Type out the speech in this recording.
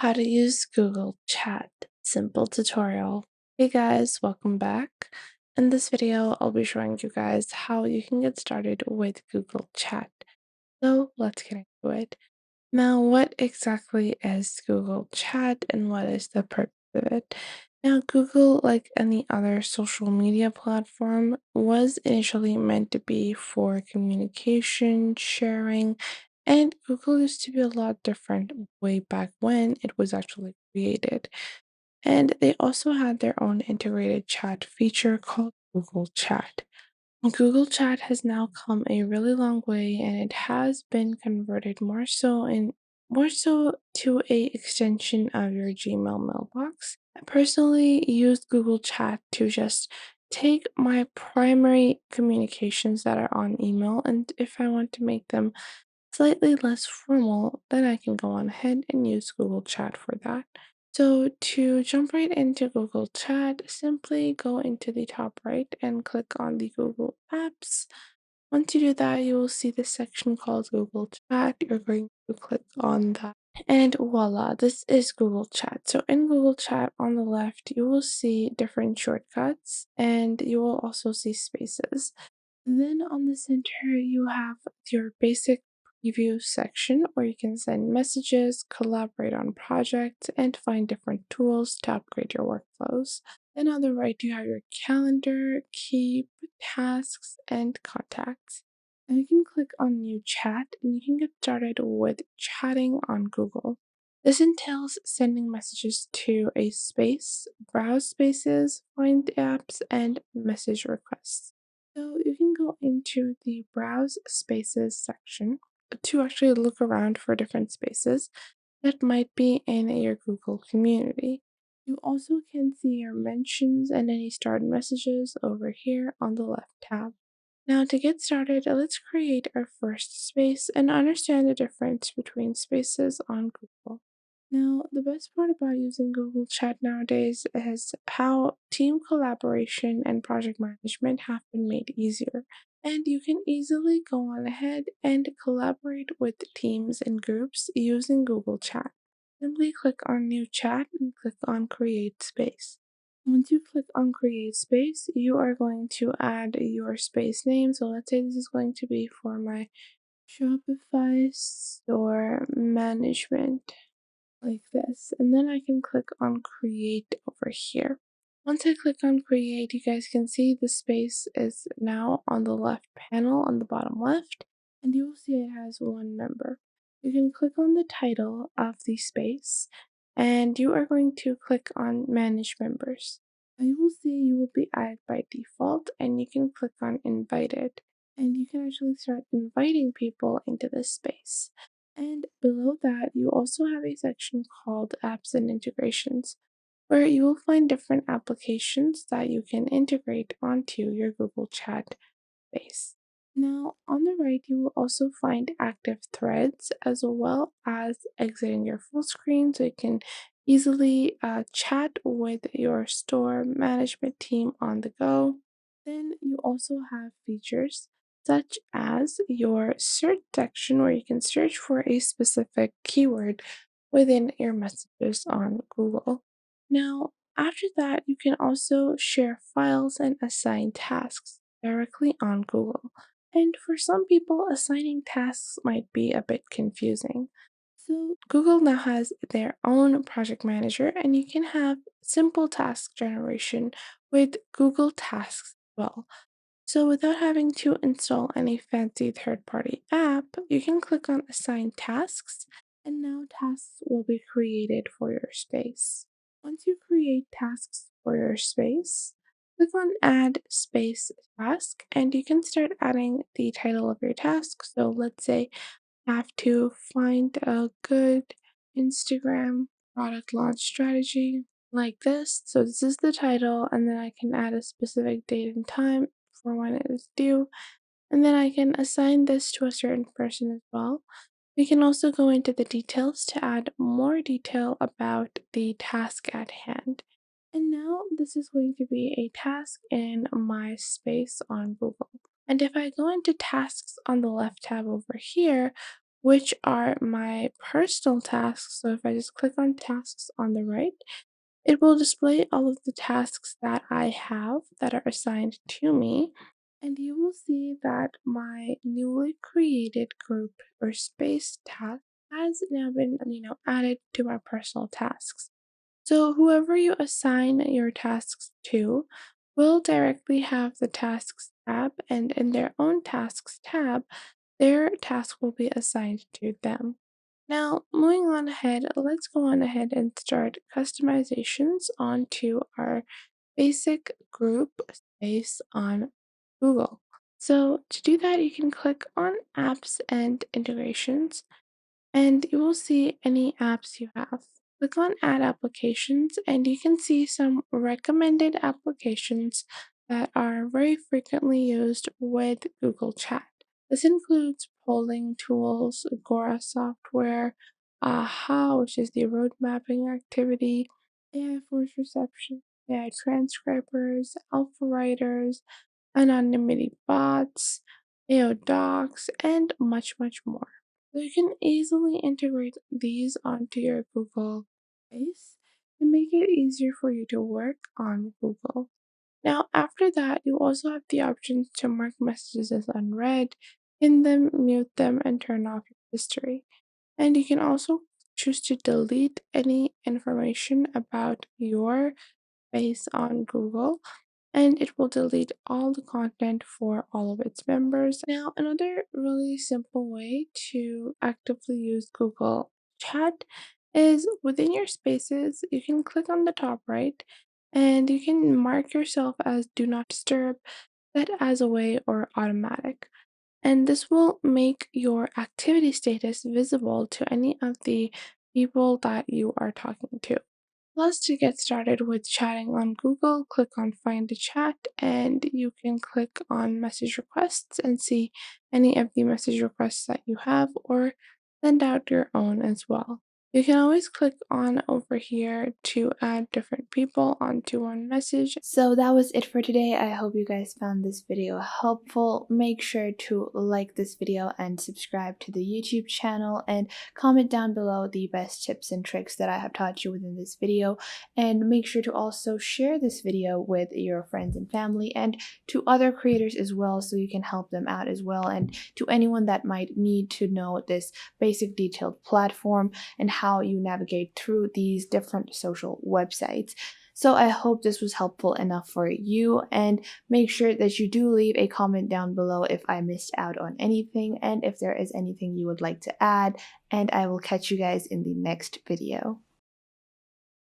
How to use Google Chat. Simple tutorial. Hey guys, welcome back. In this video, I'll be showing you guys how you can get started with Google Chat. So let's get into it. Now, what exactly is Google Chat and what is the purpose of it? Now, Google, like any other social media platform, was initially meant to be for communication, sharing, and Google used to be a lot different way back when it was actually created. And they also had their own integrated chat feature called Google Chat. Google Chat has now come a really long way and it has been converted more so to a extension of your Gmail mailbox. I personally use Google Chat to just take my primary communications that are on email, and if I want to make them slightly less formal, then I can go on ahead and use Google Chat for that. So to jump right into Google Chat, simply go into the top right and click on the Google Apps. Once you do that, you will see this section called Google Chat. You're going to click on that. And voila, this is Google Chat. So in Google Chat on the left, you will see different shortcuts and you will also see spaces. Then on the center, you have your basic preview section where you can send messages, collaborate on projects, and find different tools to upgrade your workflows. Then on the right, you have your calendar, keep, tasks, and contacts. And you can click on new chat and you can get started with chatting on Google. This entails sending messages to a space, browse spaces, find apps, and message requests. So you can go into the Browse Spaces section to actually look around for different spaces that might be in your Google community. You also can see your mentions and any starred messages over here on the left tab. Now, to get started, let's create our first space and understand the difference between spaces on Google. Now, the best part about using Google Chat nowadays is how team collaboration and project management have been made easier. And you can easily go on ahead and collaborate with teams and groups using Google Chat. Simply click on New Chat and click on Create Space. Once you click on Create Space, you are going to add your space name. So let's say this is going to be for my Shopify store management like this. And then I can click on create over here. Once I click on create, you guys can see the space is now on the left panel on the bottom left, and you will see it has one member. You can click on the title of the space, and you are going to click on manage members. Now you will see you will be added by default, and you can click on invited, and you can actually start inviting people into this space. And below that, you also have a section called Apps and Integrations, where you will find different applications that you can integrate onto your Google Chat base. Now, on the right, you will also find active threads as well as exiting your full screen so you can easily chat with your store management team on the go. Then you also have features such as your search section where you can search for a specific keyword within your messages on Google. Now, after that, you can also share files and assign tasks directly on Google. And for some people, assigning tasks might be a bit confusing. So, Google now has their own project manager, and you can have simple task generation with Google Tasks as well. So, without having to install any fancy third party app, you can click on Assign Tasks, and now tasks will be created for your space. Once you create tasks for your space, click on Add Space Task, and you can start adding the title of your task. So, let's say have to find a good Instagram product launch strategy like this. So this is the title, and then I can add a specific date and time for when it is due, and then I can assign this to a certain person as well. We can also go into the details to add more detail about the task at hand. And now this is going to be a task in my space on Google. And if I go into tasks on the left tab over here, which are my personal tasks. So if I just click on tasks on the right, it will display all of the tasks that I have that are assigned to me. And you will see that my newly created group or space task has now been, added to my personal tasks. So whoever you assign your tasks to will directly have the tasks tab, and in their own tasks tab, their task will be assigned to them. Now, moving on ahead, let's go on ahead and start customizations onto our basic group space on Google. So to do that, you can click on apps and integrations and you will see any apps you have. Click on Add Applications, and you can see some recommended applications that are very frequently used with Google Chat. This includes polling tools, Agora software, AHA, which is the road mapping activity, AI voice reception, AI transcribers, alpha writers, anonymity bots, AO docs, and much, much more. So you can easily integrate these onto your Google Space to make it easier for you to work on Google. Now, after that, you also have the options to mark messages as unread, pin them, mute them, and turn off your history. And you can also choose to delete any information about your space on Google and it will delete all the content for all of its members. Now, another really simple way to actively use Google Chat is within your spaces, you can click on the top right and you can mark yourself as do not disturb, set as away or automatic. And this will make your activity status visible to any of the people that you are talking to. Plus, to get started with chatting on Google, click on Find a Chat and you can click on Message Requests and see any of the message requests that you have or send out your own as well. You can always click on over here to add different people onto one message. So that was it for today. I hope you guys found this video helpful. Make sure to like this video and subscribe to the YouTube channel and comment down below the best tips and tricks that I have taught you within this video. And make sure to also share this video with your friends and family and to other creators as well so you can help them out as well, and to anyone that might need to know this basic detailed platform and how you navigate through these different social websites. So I hope this was helpful enough for you, and make sure that you do leave a comment down below if I missed out on anything and if there is anything you would like to add, and I will catch you guys in the next video.